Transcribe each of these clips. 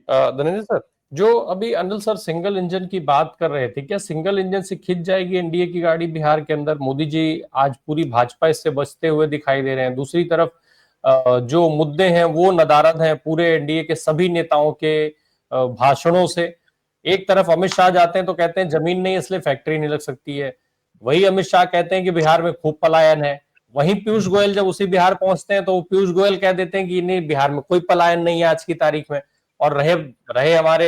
Dhananjay sir, जो अभी Anil sir single engine की बात कर रहे थे, क्या सिंगल इंजन से खिंच जाएगी एनडीए की गाड़ी बिहार के अंदर? मोदी जी आज पूरी भाजपा इससे बचते हुए दिखाई दे रहे हैं। दूसरी तरफ जो मुद्दे हैं वो नदारद हैं पूरे एनडीए के सभी नेताओं के भाषणों से। एक तरफ अमित शाह जाते हैं तो कहते हैं जमीन नहीं इसलिए फैक्ट्री नहीं लग सकती है, वही अमित शाह कहते हैं कि बिहार में खूब पलायन है। वहीं पीयूष गोयल जब उसी बिहार पहुंचते हैं तो पीयूष गोयल कह देते हैं कि नहीं, बिहार में कोई पलायन नहीं है आज की तारीख में। और रहे रहे हमारे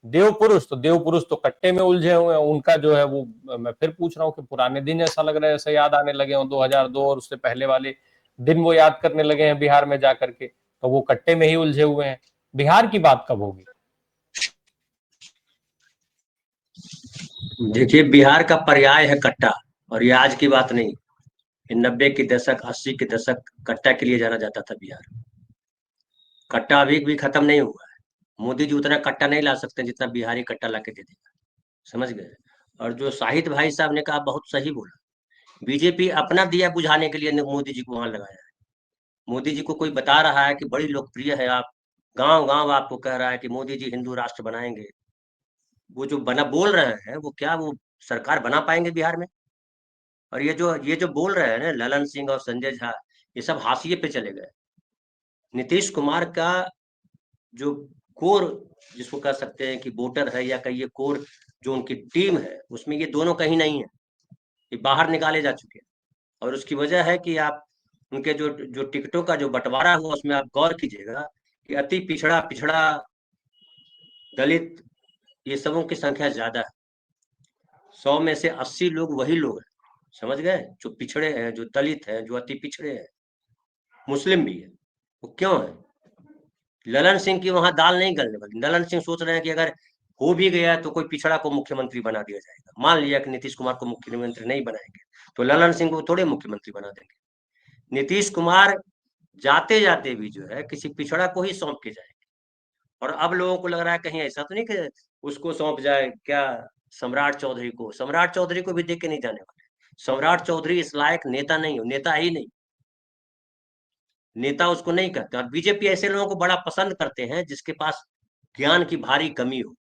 देव पुरुष तो कट्टे में उलझे हुए हैं। उनका जो है वो, मैं फिर पूछ रहा हूँ कि पुराने दिन ऐसा लग रहा है ऐसा याद आने लगे हो 2002 और उससे पहले वाले दिन वो याद करने लगे हैं बिहार में जाकर के, तो वो कट्टे में ही उलझे हुए हैं। बिहार की बात कब होगी? देखिए, बिहार का पर्याय है कट्टा। और ये आज की बात नहीं, ये 90 के दशक, 80 के दशक कट्टा के लिए जाना जाता था बिहार। कट्टा अभी भी खत्म नहीं हुआ है। मोदी जी उतना कट्टा नहीं ला सकते जितना बिहारी कट्टा ला के दे देगा। समझ गए? और जो शाहिद भाई साहब ने कहा, बहुत सही बोला। बीजेपी अपना दिया बुझाने के लिए मोदी जी को वहां लगाया है। मोदी जी को कोई बता रहा है कि बड़ी लोकप्रिय है आप, गांव गांव आपको कह रहा है कि मोदी जी हिंदू राष्ट्र बनाएंगे। वो जो बना बोल रहे हैं, वो क्या वो सरकार बना पाएंगे बिहार में? और ये जो बोल रहे हैं ना, ललन सिंह और संजय झा, ये सब हाशिए पे चले गए। नीतीश कुमार का जो कोर, जिसको कह सकते हैं कि वोटर है, या कहिए कोर, जो उनकी टीम है, उसमें ये दोनों कहीं नहीं है। ये बाहर निकाले जा चुके हैं। और उसकी वजह है कि आप उनके जो जो टिकटों का जो बंटवारा हुआ, उसमें आप गौर कीजिएगा कि अति पिछड़ा पिछड़ा दलित, ये सबों की संख्या ज्यादा है। 100 में से 80 लोग वही लोग हैं। समझ गए? जो पिछड़े हैं, जो दलित हैं, जो अति पिछड़े हैं। मुस्लिम भी है। वो क्यों है? ललन सिंह की वहां दाल नहीं गलने वाली। ललन सिंह सोच रहे हैं कि अगर हो भी गया तो कोई पिछड़ा को मुख्यमंत्री बना दिया जाएगा। मान लिया कि नीतीश कुमार को मुख्यमंत्री नहीं बनाएंगे, तो ललन सिंह को थोड़े मुख्यमंत्री बना देंगे। नीतीश कुमार जाते जाते भी जो है किसी पिछड़ा को ही सौंप के जाएंगे। और अब लोगों को लग रहा है कहीं ऐसा तो नहीं कि उसको सौंप जाए क्या, सम्राट चौधरी को। सम्राट चौधरी को भी देख के नहीं जाने वाले। सम्राट चौधरी इस लायक नेता नहीं हो, नेता ही नहीं, नेता उसको नहीं कहते। और बीजेपी ऐसे लोगों को बड़ा पसंद करते हैं जिसके पास ज्ञान की भारी कमी हो।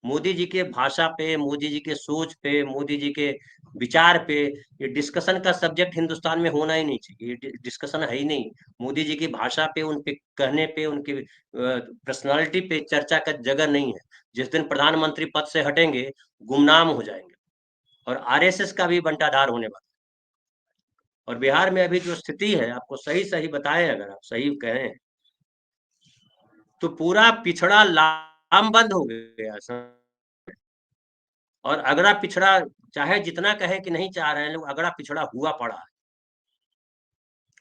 मोदी जी के भाषा पे, मोदी जी के सोच पे, मोदी जी के विचार पे ये डिस्कशन का सब्जेक्ट हिंदुस्तान में होना ही नहीं चाहिए। ये डिस्कशन है ही नहीं। मोदी जी की भाषा पे, उन पे कहने पे, उनकी पर्सनालिटी पे चर्चा का जगह नहीं है। जिस दिन प्रधानमंत्री पद से हटेंगे, गुमनाम हो जाएंगे। और आरएसएस का भी बंटाधार होने वाला है। और बिहार में अभी जो स्थिति है, आपको सही सही बताएं, अगर आप सही कहें, तो पूरा पिछड़ा लामबंद हो गया। और अगड़ा पिछड़ा, चाहे जितना कहे कि नहीं चाह रहे हैं लोग, अगड़ा पिछड़ा हुआ पड़ा है।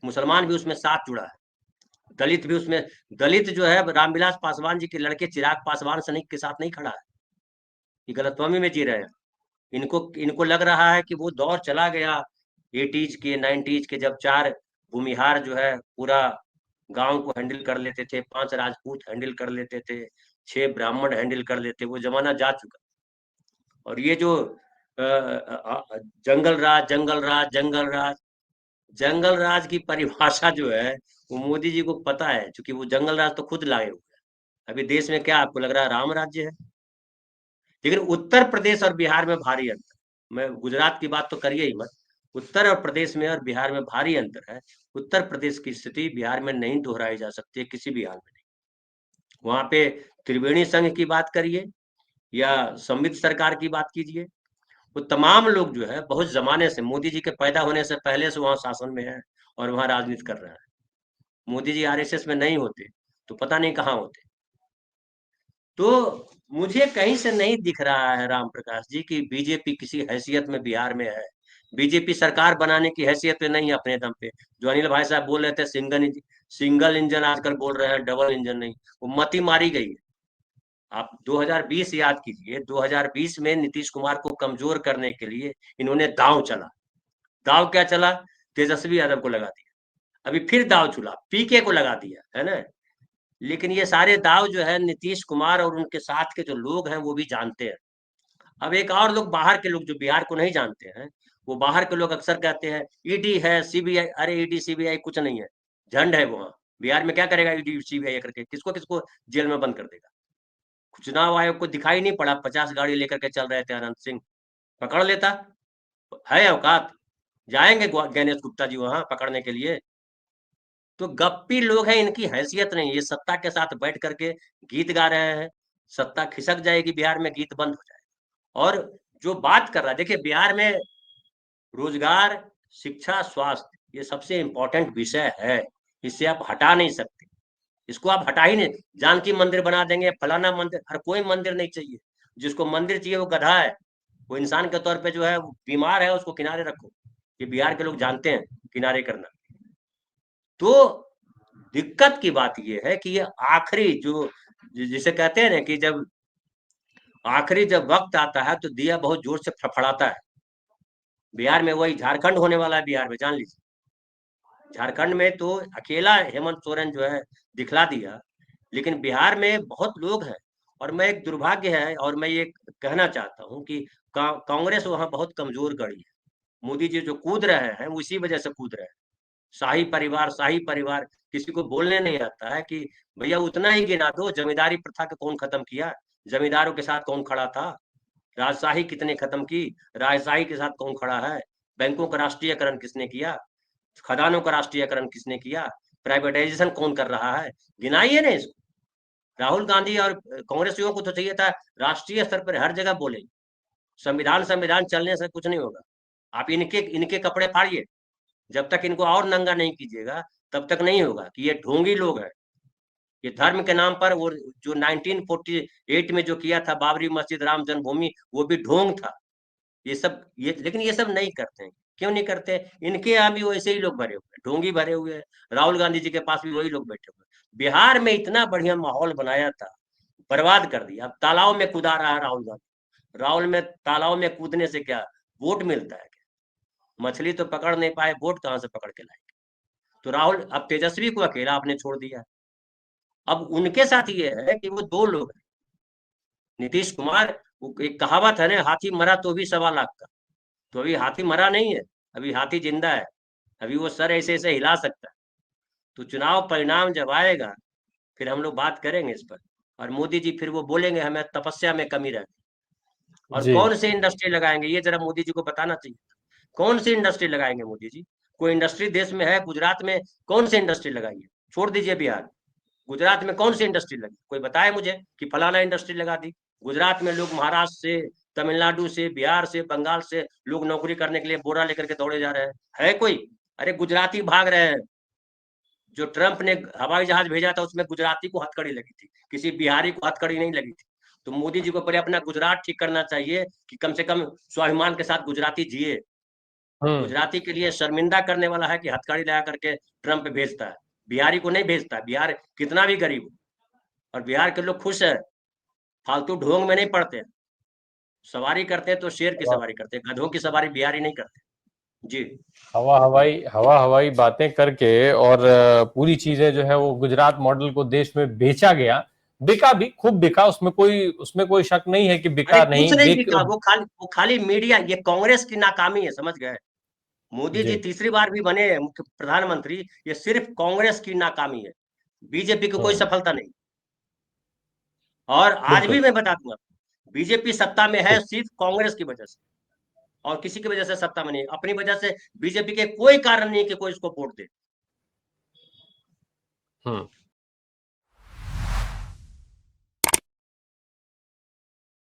मुसलमान भी उसमें साथ जुड़ा है, दलित भी उसमें। दलित जो है रामविलास पासवान जी के लड़के चिराग पासवान सैनिक के साथ नहीं खड़ा है। ये गलतफहमी में जी रहे हैं। इनको इनको लग रहा है कि वो दौर चला गया 80s के 90s के, जब 4 भूमिहार जो है पूरा गांव को हैंडल कर लेते थे, 5 राजपूत हैंडल कर लेते थे, 6 ब्राह्मण हैंडल कर लेते। वो जमाना जा चुका। और ये जो जंगल राज, जंगल राज, जंगल राज, जंगल राज की परिभाषा जो है, वो मोदी जी को पता है, क्योंकि वो जंगल राज तो खुद लाए हुए हैं। अभी देश में क्या आपको लग रहा है राम राज्य है? लेकिन उत्तर प्रदेश और बिहार में भारी अंतर। मैं गुजरात की बात तो करिए ही मत। उत्तर और प्रदेश में और बिहार में भारी अंतर है। उत्तर प्रदेश की स्थिति बिहार में नहीं दोहराई जा सकती है, किसी भी हाल में नहीं। वहां पे त्रिवेणी संघ की बात करिए या संविध सरकार की बात कीजिए, वो तमाम लोग जो है बहुत जमाने से, मोदी जी के पैदा होने से पहले से वहां शासन में है और वहां राजनीति कर रहे हैं। मोदी जी आरएसएस में नहीं होते तो पता नहीं कहाँ होते। तो मुझे कहीं से नहीं दिख रहा है राम प्रकाश जी की बीजेपी किसी हैसियत में बिहार में है। बीजेपी सरकार बनाने की हैसियत पे नहीं है अपने दम पे। जो अनिल भाई साहब बोल रहे थे सिंगल इंजन आजकल बोल रहे हैं, डबल इंजन नहीं, वो मती मारी गई है। आप 2020 याद कीजिए, 2020 में नीतीश कुमार को कमजोर करने के लिए इन्होंने दांव चला। दांव क्या चला? तेजस्वी यादव को लगा दिया। अभी फिर दांव चला, पीके को लगा दिया है ना। लेकिन ये सारे दाव जो है नीतीश कुमार और उनके साथ के जो लोग हैं वो भी जानते हैं। अब एक और लोग, बाहर के लोग जो बिहार को नहीं जानते हैं, वो बाहर के लोग अक्सर कहते हैं ईडी है, सीबीआई। अरे ईडी सीबीआई कुछ नहीं है, झंड है वहां। बिहार में क्या करेगा ईडी सीबीआई करके? किसको किसको जेल में बंद कर देगा? चुनाव आयोग को दिखाई नहीं पड़ा 50 गाड़ी लेकर के चल रहे थे अनंत सिंह, पकड़ लेता। है औकात, जाएंगे गणेश गुप्ता जी वहां पकड़ने के लिए। तो गप्पी लोग हैं, इनकी हैसियत नहीं। ये सत्ता के साथ बैठ करके गीत गा रहे हैं, सत्ता खिसक जाएगी बिहार में, गीत बंद हो जाएगा। और जो बात कर रहा है, देखिए बिहार में रोजगार, शिक्षा, स्वास्थ्य ये सबसे इंपॉर्टेंट विषय है, इससे आप हटा नहीं सकते। इसको आप हटा ही नहीं, जानकी मंदिर बना देंगे, फलाना मंदिर, हर कोई मंदिर नहीं चाहिए। जिसको मंदिर चाहिए वो गधा है, वो इंसान के तौर पे जो है बीमार है, उसको किनारे रखो। ये बिहार के लोग जानते हैं किनारे करना। तो दिक्कत की बात ये है कि ये आखिरी जो जिसे कहते हैं ना कि जब आखिरी जब वक्त आता है तो दिया बहुत जोर से फड़फड़ाता है। बिहार में वही झारखंड होने वाला है, बिहार में जान लीजिए। झारखंड में तो अकेला हेमंत सोरेन जो है दिखला दिया, लेकिन बिहार में बहुत लोग हैं। और मैं एक दुर्भाग्य है, और मैं ये कहना चाहता हूं कि कांग्रेस वहां बहुत कमजोर गड़ी है। मोदी जी जो कूद रहे हैं उसी वजह से कूद रहे हैं। शाही परिवार, शाही परिवार, किसी को बोलने नहीं आता है कि भैया उतना ही गिना दो, जमींदारी प्रथा को कौन खत्म किया, जमींदारों के साथ कौन खड़ा था, राजशाही कितने खत्म की, राजशाही के साथ कौन खड़ा है, बैंकों का राष्ट्रीयकरण किसने किया, खदानों का राष्ट्रीयकरण किसने किया, प्राइवेटाइजेशन कौन कर रहा है, गिनाइए ना इसको। राहुल गांधी और कांग्रेसियों को तो चाहिए था राष्ट्रीय स्तर पर हर जगह बोले, संविधान संविधान चलने से कुछ नहीं होगा। आप इनके इनके कपड़े फाड़िए, जब तक इनको और नंगा नहीं कीजिएगा तब तक नहीं होगा कि ये ढोंगी लोग हैं। ये धर्म के नाम पर वो जो 1948 में जो किया था बाबरी मस्जिद, राम जन्मभूमि, वो भी ढोंग था। ये सब ये लेकिन ये सब नहीं करते हैं। क्यों नहीं करते? इनके यहाँ भी वैसे ही लोग भरे हुए हैं, ढोंगी भरे हुए हैं। राहुल गांधी जी के पास भी वही लोग बैठे हुए हैं। बिहार में इतना बढ़िया माहौल बनाया था, बर्बाद कर दिया। अब तालाब में कूदा रहा है राहुल गांधी। राहुल में तालाब में कूदने से क्या वोट मिलता है? क्या मछली तो पकड़ नहीं पाए, वोट कहां से पकड़ के लाएंगे? तो राहुल, अब तेजस्वी को अकेला आपने छोड़ दिया। अब उनके साथ ये है कि वो दो लोग हैं, नीतीश कुमार। एक कहावत है ना, हाथी मरा तो भी 1.25 लाख का। तो अभी हाथी मरा नहीं है, अभी हाथी जिंदा है। अभी वो सर ऐसे ऐसे हिला सकता है। तो चुनाव परिणाम जब आएगा फिर हम लोग बात करेंगे इस पर। और मोदी जी फिर वो बोलेंगे हमें तपस्या में कमी रह गई। और जी। कौन सी इंडस्ट्री लगाएंगे ये जरा मोदी जी को बताना चाहिए। कौन सी इंडस्ट्री लगाएंगे मोदी जी? कोई इंडस्ट्री देश में है? गुजरात में कौन सी इंडस्ट्री लगाई है? छोड़ दीजिए बिहार, गुजरात में कौन सी इंडस्ट्री लगी? कोई बताए मुझे कि फलाना इंडस्ट्री लगा दी। गुजरात में लोग महाराष्ट्र से, तमिलनाडु से, बिहार से, बंगाल से लोग नौकरी करने के लिए बोरा लेकर के दौड़े जा रहे हैं। है कोई? अरे गुजराती भाग रहे हैं। जो ट्रंप ने हवाई जहाज भेजा था उसमें गुजराती को हथकड़ी लगी थी, किसी बिहारी को हथकड़ी नहीं लगी थी। तो मोदी जी को पहले अपना गुजरात ठीक करना चाहिए कि कम से कम स्वाभिमान के साथ गुजराती जिए। हम्म। गुजराती के लिए शर्मिंदा करने वाला है कि हथकड़ी लगा करके ट्रंप भेजता है, बिहारी को नहीं भेजता। बिहार कितना भी गरीब हो, और बिहार के लोग खुश है, फालतू ढोंग में नहीं पड़ते हैं। सवारी करते हैं तो शेर की हवा सवारी करते हैं, गधों की सवारी बिहारी नहीं करते। जी। हवा हवाई बातें करके, और पूरी चीजें जो है वो गुजरात मॉडल को देश में बेचा गया। बिका भी, खूब बिका, उसमें कोई शक नहीं है कि अरे बिका कुछ नहीं नहीं बिक। बिका, वो खाली मीडिया, ये कांग्रेस की नाकामी है, समझ गए? मोदी जी जी। तीसरी बार भी बने मुख्य प्रधानमंत्री, ये सिर्फ कांग्रेस की नाकामी है, बीजेपी की कोई हम्म। सफलता नहीं। और आज भी बिल्कुल। मैं बता दूंगा, बीजेपी सत्ता में है ठीक। सिर्फ कांग्रेस की वजह से, और किसी की वजह से सत्ता में नहीं है। अपनी वजह से बीजेपी के कोई कारण नहीं कि कोई इसको वोट दे। हम्म।